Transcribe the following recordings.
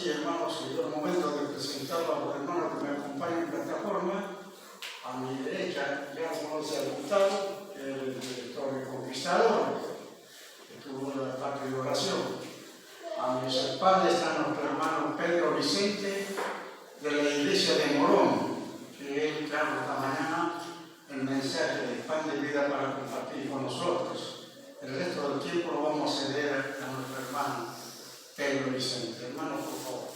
Sí, hermanos, llegó el momento de presentar a los hermanos que me acompañan en plataforma. A mi derecha, ya conoce a Gustavo, que es el director de Conquistadores, que estuvo en la parte de oración. A mis espaldas están nuestro hermano Pedro Vicente, de la iglesia de Morón, que él trajo esta mañana el mensaje de pan de vida para compartir con nosotros. El resto del tiempo lo vamos a ceder a nuestro hermano Pedro Vicente. Hermano, por favor.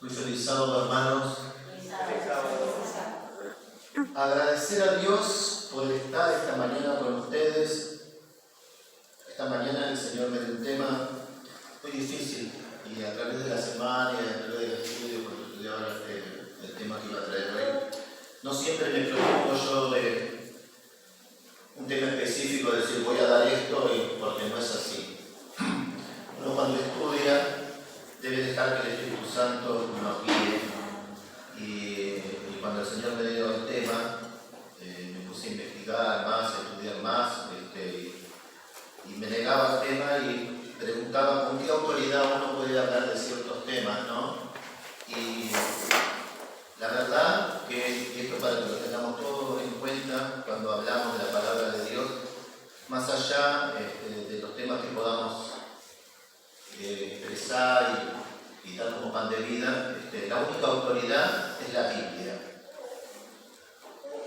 Muy feliz sábado, hermanos. Agradecer a Dios por estar esta mañana con ustedes. Esta mañana el Señor me dio un tema muy difícil y a través de la semana y a través del estudio, cuando estudiaba el tema que iba a traer hoy, no siempre me preocupo yo de un tema específico, de decir voy a dar esto porque no es así. Uno cuando estudia debe dejar que el Espíritu Santo nos guíe. Y cuando el Señor me dio el tema, me puse a investigar más, a estudiar más, y me negaba el tema y preguntaba con qué autoridad uno puede hablar de ciertos temas, ¿no? Y la verdad que esto para que lo tengamos todos en cuenta cuando hablamos de la palabra de Dios, más allá de los temas que podamos expresar y dar como pan de vida, la única autoridad es la Biblia.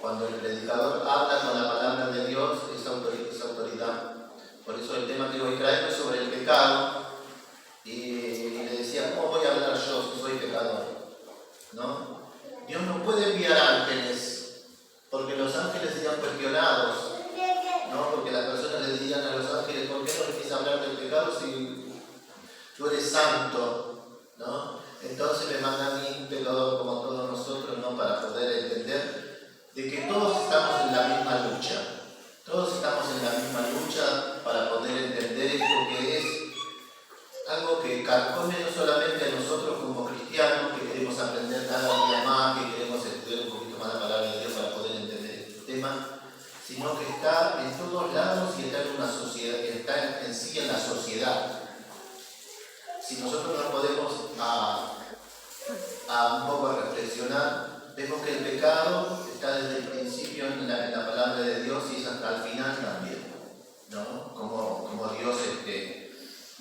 Cuando el predicador habla con la palabra de Dios, esa autoridad. Por eso el tema que hoy traigo es sobre el pecado. Y le decía, ¿cómo voy a hablar yo si soy pecador? ¿No? Dios no puede enviar ángeles, porque los ángeles serían cuestionados, ¿no? Porque las personas le dirían a los ángeles, ¿por qué no les quieres hablar del pecado si tú eres santo? ¿No? Entonces me manda a mí un pecador como todos nosotros, ¿no? Para poder entender de que todos estamos en la misma lucha. Todos estamos en la misma lucha para poder entender esto que es algo que carcome no solamente a nosotros como cristianos, que queremos aprender cada día más, que queremos estudiar un poquito más la palabra de Dios para poder entender este tema, sino que está en todos lados y está en una sociedad, que está en sí en la sociedad. Si nosotros nos podemos un poco a reflexionar, vemos que el pecado está desde el principio en la palabra de Dios y es hasta el final también, ¿no? Como Dios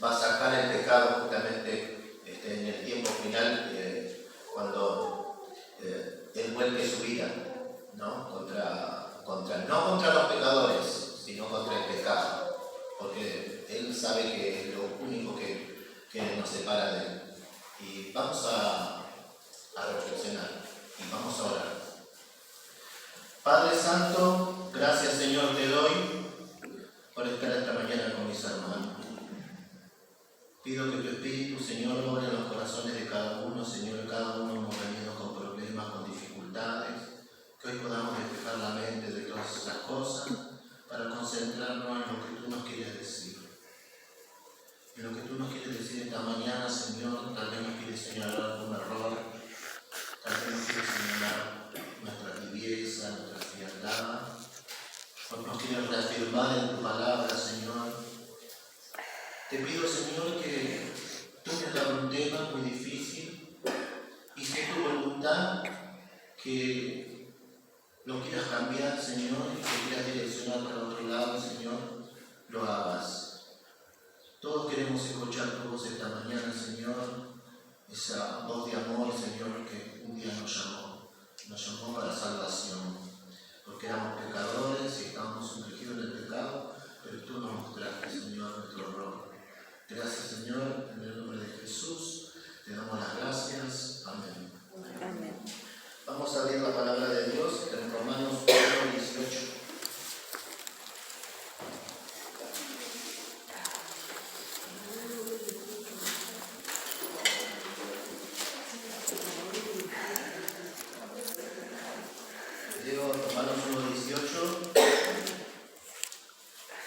va a sacar el pecado justamente en el tiempo final, cuando Él vuelve su vida, ¿no? No contra los pecadores, sino contra el pecado, porque Él sabe que es lo único que nos separa de Él. Y vamos a reflexionar y vamos a orar. Padre Santo, gracias Señor te doy por estar esta mañana con mis hermanos. Pido que tu Espíritu, Señor, obre en los corazones de cada uno, Señor. Cada uno hemos venido con problemas, con dificultades, que hoy podamos despejar la mente de todas esas cosas para concentrarnos en lo que tú nos quieres decir. En lo que tú nos quieres decir esta mañana, Señor. Tal vez nos quieres señalar algún error, tal vez nos quieres señalar nuestra tibieza, nuestra frialdad, o nos quieres reafirmar en tu palabra, Señor. Te pido, Señor, que tú me das un tema muy difícil y si es tu voluntad que lo quieras cambiar, Señor, y que quieras direccionar para otro lado, Señor, lo hagas. Todos queremos escuchar tu voz esta mañana, Señor, esa voz de amor, Señor, que un día nos llamó para salvación, porque éramos pecadores y estábamos sumergidos en el pecado, pero tú nos mostraste, Señor, nuestro error. Gracias, Señor, en el nombre de Jesús, te damos las gracias. Amén. Amén. Vamos a abrir la palabra de Dios en Romanos 1:18. Leo Romanos 1:18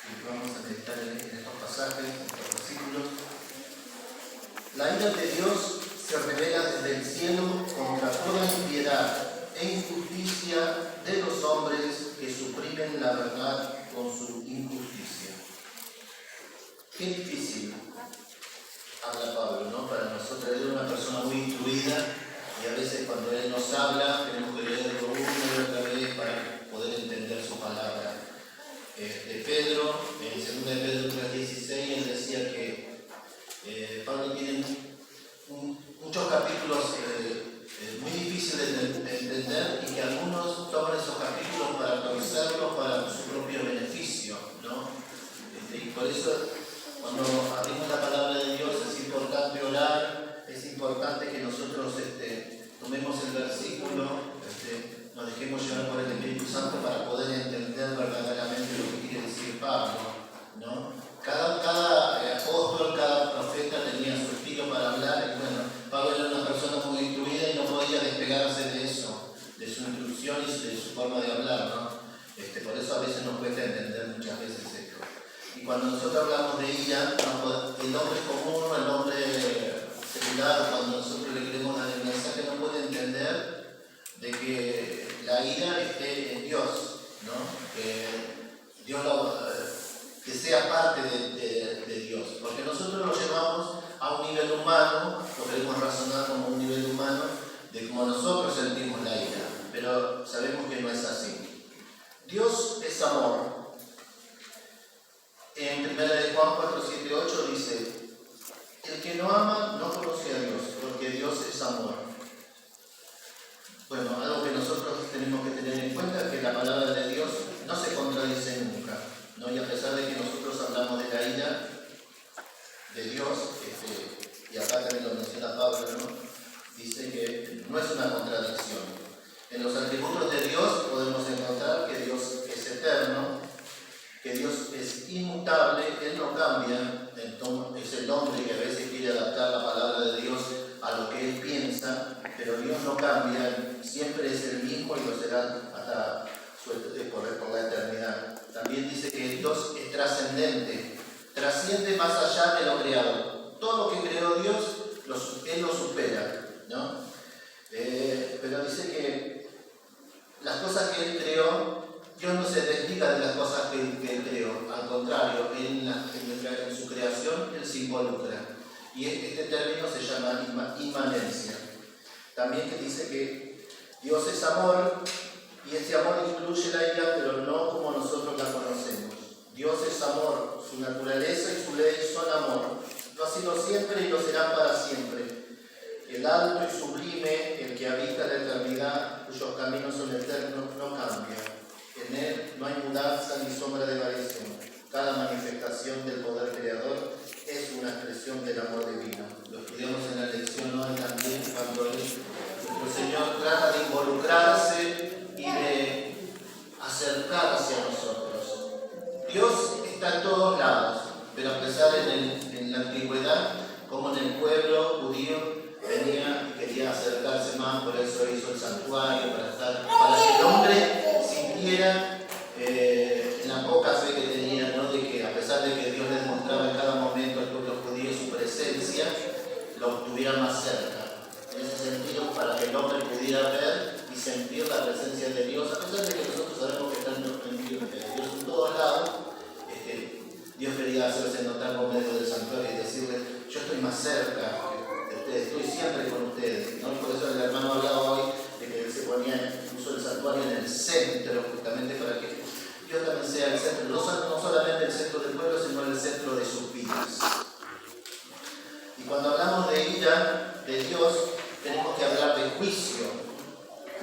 y vamos a meditar en estos pasajes, en estos versículos. La ira de Dios se revela desde el cielo contra toda impiedad e injusticia de los hombres que suprimen la verdad con su injusticia. Qué difícil habla Pablo, ¿no? Para nosotros. Él es una persona muy instruida y a veces cuando él nos habla tenemos que leerlo una y otra vez para poder entender su palabra. Pedro, en 2 de Pedro 3:16, él decía que Pablo tiene muchos capítulos muy difíciles de entender y que algunos toman esos capítulos para actualizarlos para su propio beneficio, ¿no? Y por eso, cuando abrimos la palabra de Dios, es importante orar, es importante que nosotros tomemos el versículo, nos dejemos llevar por el Espíritu Santo para poder entender verdaderamente lo que quiere decir Pablo, ¿no? Cada apóstol, cada profeta tenía su estilo para hablar, y bueno, Pablo era una persona muy instruida y no podía despegarse de eso, de su instrucción y de su forma de hablar, ¿no? Por eso a veces nos cuesta entender muchas veces esto. Y cuando nosotros hablamos de ira, el hombre común, el hombre secular, cuando nosotros le queremos dar el mensaje, no puede entender de que la ira esté en Dios, ¿no? Que Dios que sea parte de Dios, porque nosotros lo llevamos a un nivel humano, lo queremos razonar como un nivel humano, de cómo nosotros sentimos la ira, pero sabemos que no es así. Dios es amor. En 1 Juan 4:7-8 dice: el que no ama no conoce a Dios, porque Dios es amor. Bueno, algo que nosotros tenemos que tener en cuenta es que la palabra de Dios no se contradice nunca, ¿no? Y a pesar de que nosotros hablamos de la ira de Dios, y acá también lo menciona Pablo, ¿no? Dice que no es una contradicción. En los atributos de Dios podemos encontrar que Dios es eterno, que Dios es inmutable, Él no cambia, es el hombre que a veces quiere adaptar la palabra de Dios a lo que Él piensa, pero Dios no cambia, siempre es el mismo y lo será hasta por la eternidad. También dice que Dios es trascendente, trasciende más allá de lo creado. Todo lo que creó Dios, Él lo supera, ¿no? Pero dice que las cosas que Él creó, Dios no se desliga de las cosas que Él creó, al contrario, en su creación Él se involucra. Y este término se llama inmanencia. También que dice que Dios es amor, y ese amor incluye la ira, pero no como nosotros la conocemos. Dios es amor, su naturaleza y su ley son amor. Lo ha sido siempre y lo será para siempre. El alto y sublime, el que habita la eternidad, cuyos caminos son eternos, no cambia. En Él no hay mudanza ni sombra de variación. Cada manifestación del poder creador es una expresión del amor divino. Lo estudiamos en la lección hoy también, cuando nuestro Señor trata de involucrarse y de acercarse a nosotros. Dios está en todos lados, pero a pesar en la antigüedad, como en el pueblo judío, venía y quería acercarse más, por eso hizo el santuario, para que el hombre sintiera en la poca fe que tenía, ¿no? De que a pesar de que Dios les mostraba en cada momento al pueblo judío su presencia, lo tuviera más cerca. En ese sentido, para que el hombre pudiera ver y sentir la presencia de Dios, a pesar de que nosotros sabemos que está en Dios en todos lados, Dios quería hacerse notar por medio del santuario y decirle: yo estoy más cerca de ustedes, estoy siempre con ustedes, ¿no? Por eso el hermano hablaba hoy de que él se ponía incluso el santuario en el centro, justamente para que Dios también sea el centro, no solamente el centro del pueblo, sino el centro de sus vidas. Y cuando hablamos de ira de Dios, tenemos que hablar de juicio,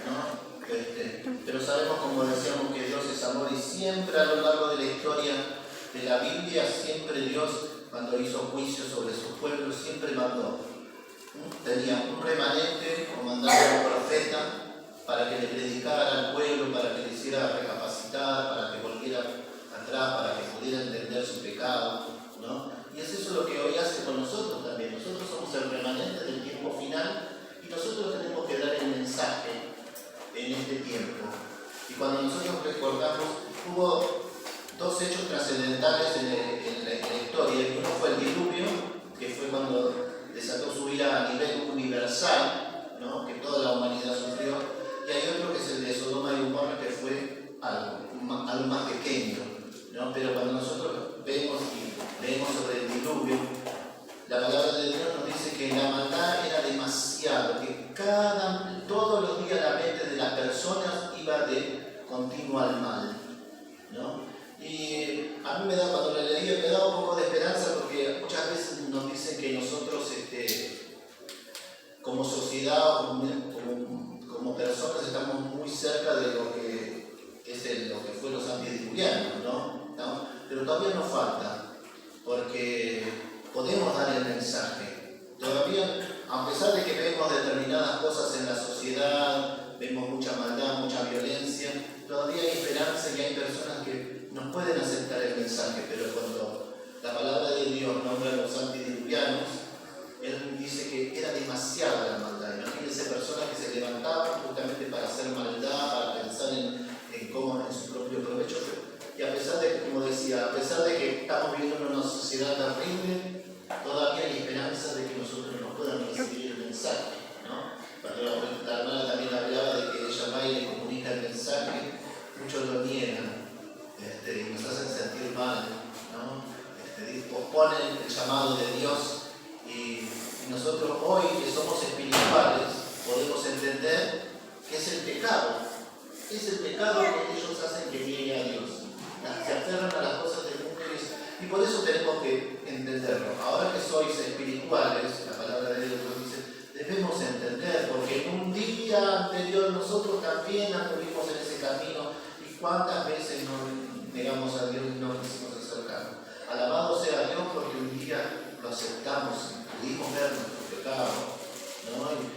¿no? Pero sabemos, como decíamos, que Dios es amor, y siempre a lo largo de la historia de la Biblia, siempre Dios, cuando hizo juicio sobre su pueblo, siempre mandó. Tenía un remanente, o mandaba a un profeta para que le predicara al pueblo, para que le hiciera recapacitar, para que volviera atrás, para que pudiera entender su pecado, ¿no? Y es eso lo que hoy hace con nosotros también. Nosotros somos el remanente del tiempo final y nosotros tenemos que dar el mensaje en este tiempo. Y cuando nosotros recordamos, hubo dos hechos trascendentales en la historia. Uno fue el diluvio, que fue cuando desató su ira a nivel universal, ¿no? Que toda la humanidad sufrió. y hay otro que es el de Sodoma y Gomorra, que fue algo más pequeño, ¿no? Pero cuando nosotros vemos y leemos sobre el diluvio, la palabra de Dios nos dice que la maldad era demasiado, que todos los días la mente de las personas iba de continuo al mal, ¿no? Y a mí cuando lo leía me daba un poco de esperanza, porque muchas veces nos dicen que nosotros como sociedad o como personas estamos muy cerca de lo que lo que fue los antediluvianos, ¿no? Pero todavía nos falta, porque podemos dar el mensaje. Todavía, a pesar de que vemos determinadas cosas en la sociedad, vemos mucha maldad, mucha violencia, todavía hay esperanza y hay personas que nos pueden aceptar el mensaje, pero cuando la palabra de Dios nombra a los antediluvianos, Él dice que era demasiada la maldad. Imagínense personas que se levantaban justamente para hacer maldad, para pensar en su propio provecho. Y a pesar de, como decía, a pesar de que estamos viviendo en una sociedad terrible, todavía hay esperanza de que nosotros nos puedan recibir el mensaje, ¿no? Cuando la hermana también hablaba de que ella va y le comunica el mensaje, muchos lo niegan y nos hacen sentir mal, ¿no? Posponen el llamado de Dios. Y nosotros hoy, que somos espirituales, podemos entender qué es el pecado. ¿Qué es el pecado que ellos hacen que niegue a Dios? Se aferran a las cosas del mundo y por eso tenemos que entenderlo. Ahora que sois espirituales, la palabra de Dios nos dice, debemos entender, porque en un día anterior nosotros también anduvimos en ese camino y cuántas veces nos negamos a Dios y no quisimos acercarnos. Alabado sea Dios porque un día lo aceptamos, pudimos ver nuestro pecado, ¿no?